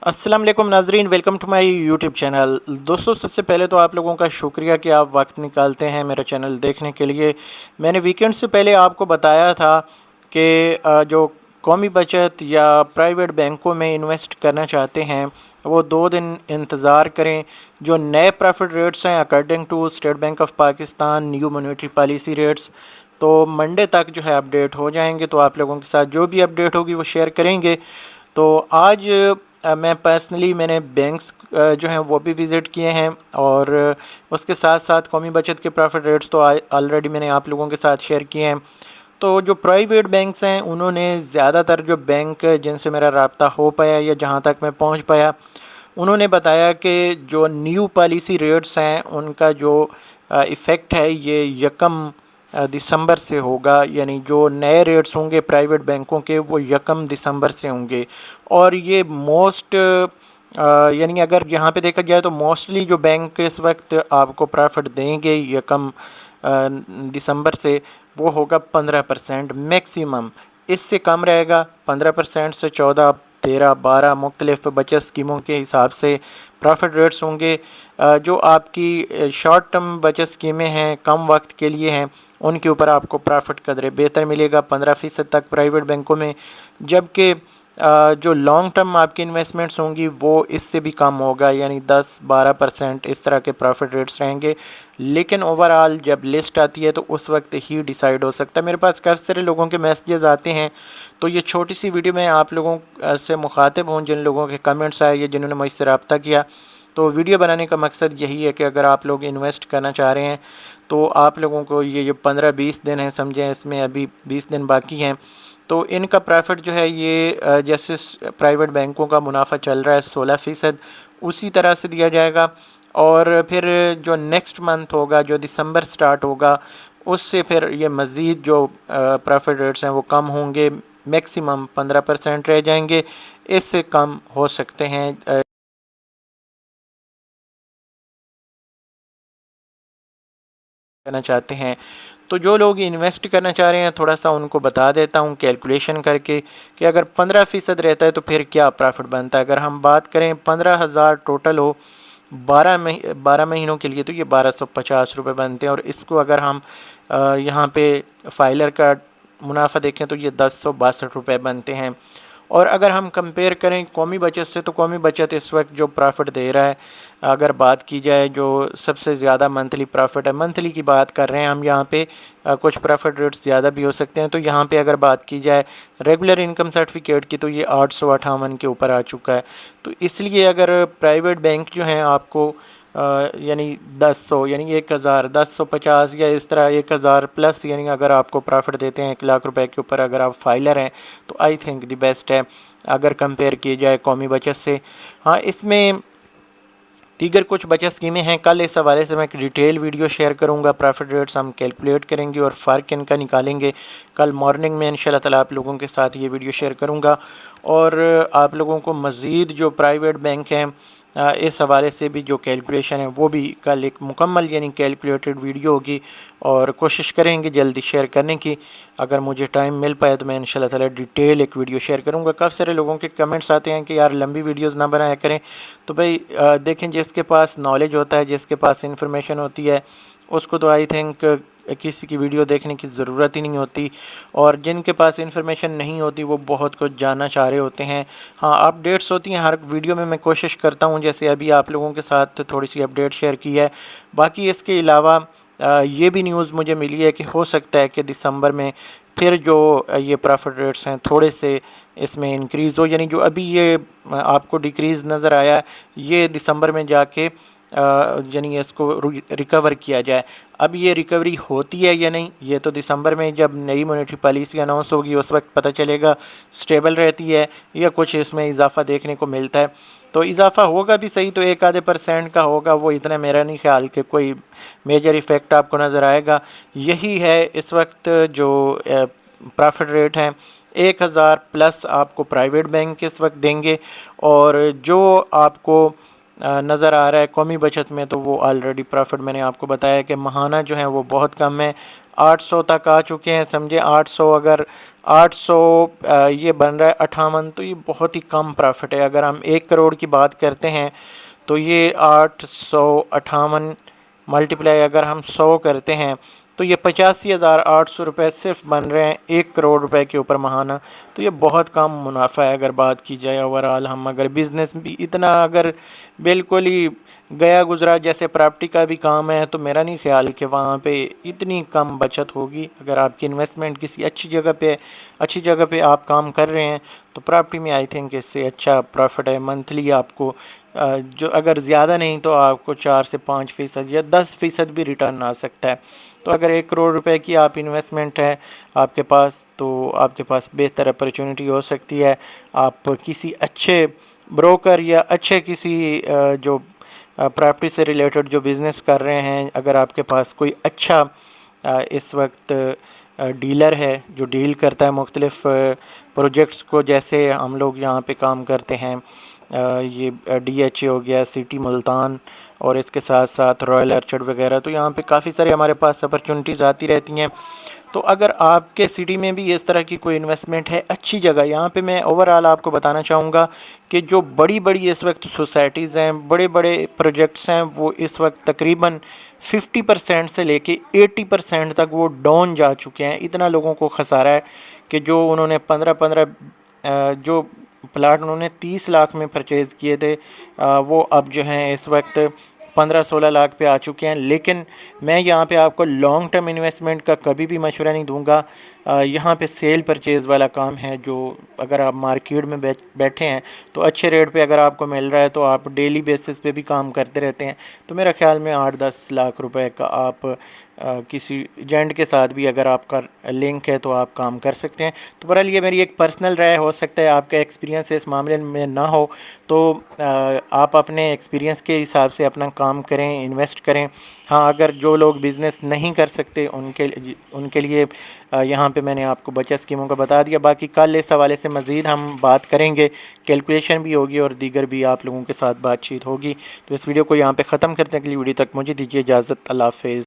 अस्सलाम वालेकुम नाजरीन, welcome to my YouTube channel. दोस्तों, सबसे पहले तो आप लोगों का शुक्रिया कि आप वक्त निकालते हैं मेरा चैनल देखने के लिए। मैंने वीकेंड से पहले आपको बताया था कि जो कौमी बचत या प्राइवेट बैंकों में इन्वेस्ट करना चाहते हैं वो 2 दिन इंतज़ार करें। जो नए प्रॉफिट रेट्स हैं according to State Bank of Pakistan new monetary policy rates, तो मंडे तक जो है अपडेट हो जाएंगे। तो आप लोगों के साथ जो भी अपडेट होगी वो शेयर करेंगे। तो आज मैं पर्सनली मैंने बैंक्स जो हैं वो भी विज़िट किए हैं, और उसके साथ साथ कौमी बचत के प्रॉफिट रेट्स तो ऑलरेडी मैंने आप लोगों के साथ शेयर किए हैं। तो जो प्राइवेट बैंक्स हैं उन्होंने ज़्यादातर जो बैंक जिनसे मेरा रब्ता हो पाया या जहां तक मैं पहुंच पाया, उन्होंने बताया कि जो न्यू पॉलिसी रेट्स हैं उनका जो इफ़ेक्ट है ये यकम दिसंबर से होगा। यानी जो नए रेट्स होंगे प्राइवेट बैंकों के वो यकम दिसंबर से होंगे। और ये मोस्ट यानी अगर यहाँ पे देखा जाए तो मोस्टली जो बैंक इस वक्त आपको प्रॉफिट देंगे यकम दिसंबर से, वो होगा 15% मैक्सिमम। इससे कम रहेगा 15% से 14, 13, 12 मुख्तलिफ बचत स्कीमों के हिसाब से प्रॉफिट रेट्स होंगे। जो आपकी शॉर्ट टर्म बचत स्कीमें हैं, कम वक्त के लिए हैं, उनके ऊपर आपको प्रॉफिट कदरे बेहतर मिलेगा 15% तक प्राइवेट बैंकों में। जबकि जो लॉन्ग टर्म आपकी इन्वेस्टमेंट्स होंगी वो इससे भी कम होगा, यानी 10-12% इस तरह के प्रॉफिट रेट्स रहेंगे। लेकिन ओवरऑल जब लिस्ट आती है तो उस वक्त ही डिसाइड हो सकता है। मेरे पास काफ़ी सारे लोगों के मैसेजेस आते हैं, तो ये छोटी सी वीडियो में आप लोगों से मुखातिब हूँ, जिन लोगों के कमेंट्स आए या जिन्होंने मुझसे रब्ता किया। तो वीडियो बनाने का मकसद यही है कि अगर आप लोग इन्वेस्ट करना चाह रहे हैं तो आप लोगों को ये जो 15-20 दिन हैं, समझें इसमें अभी 20 दिन बाकी हैं, तो इनका प्रॉफिट जो है ये जैसे प्राइवेट बैंकों का मुनाफा चल रहा है 16%, उसी तरह से दिया जाएगा। और फिर जो नेक्स्ट मंथ होगा, जो दिसंबर स्टार्ट होगा, उससे फिर ये मज़ीद जो प्रॉफिट रेट्स हैं वो कम होंगे, मैक्सिमम 15% रह जाएंगे। इससे कम हो सकते हैं करना चाहते हैं। तो जो लोग इन्वेस्ट करना चाह रहे हैं थोड़ा सा उनको बता देता हूँ कैलकुलेशन करके कि अगर 15% रहता है तो फिर क्या प्रॉफिट बनता है। अगर हम बात करें 15,000 टोटल हो 12 महीनों के लिए, तो ये 1250 रुपये बनते हैं। और इसको अगर हम यहाँ पे फाइलर का मुनाफा देखें तो ये 1062 रुपये बनते हैं। और अगर हम कंपेयर करें कौमी बचत से, तो कौमी बचत इस वक्त जो प्रॉफिट दे रहा है, अगर बात की जाए जो सबसे ज़्यादा मंथली प्रॉफिट है, मंथली की बात कर रहे हैं हम यहाँ पे, कुछ प्रॉफिट रेट्स ज़्यादा भी हो सकते हैं। तो यहाँ पे अगर बात की जाए रेगुलर इनकम सर्टिफिकेट की, तो ये 858 के ऊपर आ चुका है। तो इसलिए अगर प्राइवेट बैंक जो हैं आपको यानी 1000 यानी 1000, 1050 या इस तरह 1000 प्लस, यानी अगर आपको प्रॉफिट देते हैं 1 लाख रुपए के ऊपर, अगर आप फाइलर हैं, तो आई थिंक द बेस्ट है अगर कंपेयर की जाए कौमी बचत से। हाँ, इसमें दीगर कुछ बचत स्कीमें हैं, कल इस हवाले से मैं एक डिटेल वीडियो शेयर करूंगा। प्रॉफिट रेट्स हम कैलकुलेट करेंगे और फ़र्क इनका निकालेंगे। कल मॉर्निंग में इंशाल्लाह ताला आप लोगों के साथ ये वीडियो शेयर करूंगा। और आप लोगों को मज़ीद जो प्राइवेट बैंक हैं इस हवाले से भी जो कैलकुलेशन है वो भी कल एक मुकम्मल यानी कैलकुलेटेड वीडियो होगी, और कोशिश करेंगे जल्दी शेयर करने की। अगर मुझे टाइम मिल पाए तो मैं इंशाल्लाह ताला डिटेल एक वीडियो शेयर करूंगा। काफ़ी सारे लोगों के कमेंट्स आते हैं कि यार लंबी वीडियोस ना बनाया करें। तो भाई देखें, जिसके पास नॉलेज होता है, जिसके पास इंफॉर्मेशन होती है, उसको तो आई थिंक किसी की वीडियो देखने की ज़रूरत ही नहीं होती। और जिनके पास इंफॉर्मेशन नहीं होती वो बहुत कुछ जानना चाह रहे होते हैं। हाँ, अपडेट्स होती हैं हर वीडियो में, मैं कोशिश करता हूँ जैसे अभी आप लोगों के साथ थोड़ी सी अपडेट शेयर की है। बाकी इसके अलावा ये भी न्यूज़ मुझे मिली है कि हो सकता है कि दिसंबर में फिर जो ये प्रॉफिट रेट्स हैं थोड़े से इसमें इंक्रीज़ हो, यानी जो अभी ये आपको डिक्रीज़ नज़र आया है ये दिसंबर में जाके यानी इसको रिकवर किया जाए। अब ये रिकवरी होती है या नहीं, ये तो दिसंबर में जब नई मॉनेटरी पॉलिसी अनाउंस होगी उस वक्त पता चलेगा। स्टेबल रहती है या कुछ इसमें इजाफा देखने को मिलता है। तो इजाफा होगा भी सही तो 1-आधे% का होगा, वो इतना मेरा नहीं ख्याल कि कोई मेजर इफ़ेक्ट आपको नज़र आएगा। यही है इस वक्त जो प्रॉफिट रेट हैं, 1000 प्लस आपको प्राइवेट बैंक इस वक्त देंगे। और जो आपको नज़र आ रहा है कौमी बचत में, तो वो ऑलरेडी प्रॉफिट मैंने आपको बताया कि महाना जो है वो बहुत कम है। 800 तक आ चुके हैं, समझे 800, अगर 800 ये बन रहा है 58, तो ये बहुत ही कम प्रॉफिट है। अगर हम 1 करोड़ की बात करते हैं तो ये 858 मल्टीप्लाई अगर हम 100 करते हैं तो ये 85,800 रुपये सिर्फ बन रहे हैं 1 करोड़ रुपए के ऊपर माहाना। तो ये बहुत कम मुनाफा है अगर बात की जाए ओवरऑल। हम अगर बिज़नेस भी इतना अगर बिल्कुल ही गया गुजरा जैसे प्रॉपर्टी का भी काम है, तो मेरा नहीं ख्याल कि वहाँ पे इतनी कम बचत होगी। अगर आपकी इन्वेस्टमेंट किसी अच्छी जगह पे आप काम कर रहे हैं तो प्रॉपर्टी में आई थिंक इससे अच्छा प्रॉफिट है। मंथली आपको जो अगर ज़्यादा नहीं तो आपको 4 से 5% या 10% भी रिटर्न आ सकता है। तो अगर 1 करोड़ रुपए की आप इन्वेस्टमेंट है आपके पास, तो आपके पास बेहतर अपॉर्चुनिटी हो सकती है। आप किसी अच्छे ब्रोकर या अच्छे किसी जो प्रॉपर्टी से रिलेटेड जो बिज़नेस कर रहे हैं, अगर आपके पास कोई अच्छा इस वक्त डीलर है जो डील करता है मुख्तलिफ़ प्रोजेक्ट्स को, जैसे हम लोग यहाँ पे काम करते हैं, ये DHA हो गया, सिटी मुल्तान, और इसके साथ साथ रॉयल अर्चर्ड वगैरह, तो यहाँ पे काफ़ी सारे हमारे पास अपॉर्चुनिटीज़ आती रहती हैं। तो अगर आपके सिटी में भी इस तरह की कोई इन्वेस्टमेंट है अच्छी जगह, यहाँ पे मैं ओवरऑल आपको बताना चाहूँगा कि जो बड़ी बड़ी इस वक्त सोसाइटीज़ हैं, बड़े बड़े प्रोजेक्ट्स हैं, वो इस वक्त तकरीबन 50% से लेके 80% तक वो डाउन जा चुके हैं। इतना लोगों को खसारा है कि जो उन्होंने 15 जो प्लाट उन्होंने 30 लाख में परचेज़ किए थे, वो अब जो हैं इस वक्त 15-16 लाख पे आ चुके हैं। लेकिन मैं यहाँ पे आपको लॉन्ग टर्म इन्वेस्टमेंट का कभी भी मशवरा नहीं दूंगा। यहाँ पे सेल परचेज़ वाला काम है, जो अगर आप मार्केट में बैठे हैं तो अच्छे रेट पे अगर आपको मिल रहा है तो आप डेली बेसिस पे भी काम करते रहते हैं, तो मेरा ख्याल में 8-10 लाख रुपए का आप किसी एजेंट के साथ भी अगर आपका लिंक है तो आप काम कर सकते हैं। तो बहरहाल ये मेरी एक पर्सनल राय, हो सकता है आपका एक्सपीरियंस इस मामले में ना हो, तो आप अपने एक्सपीरियंस के हिसाब से अपना काम करें, इन्वेस्ट करें। हाँ, अगर जो लोग बिज़नेस नहीं कर सकते उनके लिए यहाँ पे मैंने आपको बचत स्कीमों का बता दिया। बाकी कल इस हवाले से मज़ीद हम बात करेंगे, कैलकुलेशन भी होगी और दीगर भी आप लोगों के साथ बातचीत होगी। तो इस वीडियो को यहाँ पे ख़त्म करते हैं। अगली वीडियो तक मुझे दीजिए इजाज़त। अल्लाह हाफ़िज़।